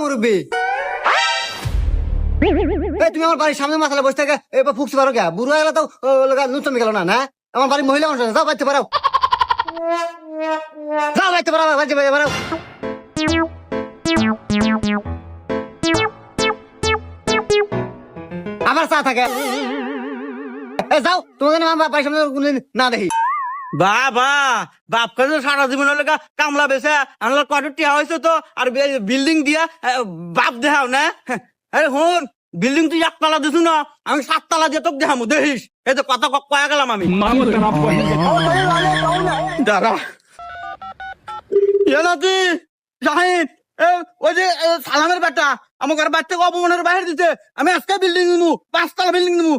মুরব্বী তুমি আমার বাড়ির সামনে মাথালে বসে থাকে এবার ফুকতে পারো কে? বুড়ো হয়ে গেলে তো নুচমি গেল না। না আমার বাড়ির মহিলা মানুষ আছে, যাও বাড়তে পারো, যাও বাড়তে পারো, বাড়তে পারো। আমার চা থাকে, যাও তোমাকে আমার বাড়ির সামনে কোনদিন না দেখি। বাবা বাপ কাছে সারা জীবন হলে কামলা বেছে আনলো কত টিয়া হয়েছে তো আর বিল্ডিং দিয়া বাপ দেখাও না। আরে হন বিল্ডিং তুই একতলা দিছু না, আমি 7 তলা দিয়ে তোকে দেখামু দেখিস। এই তো কথা কয়া গেলাম আমি। দাঁড়া নাতি জাহিদ, ওই যে সালামের বেটা আমার ঘর বাচ্চাকে অপমানের বাইরে দিতে, আমি আজকে বিল্ডিং নিবো, 5 তলা বিল্ডিং নিবো,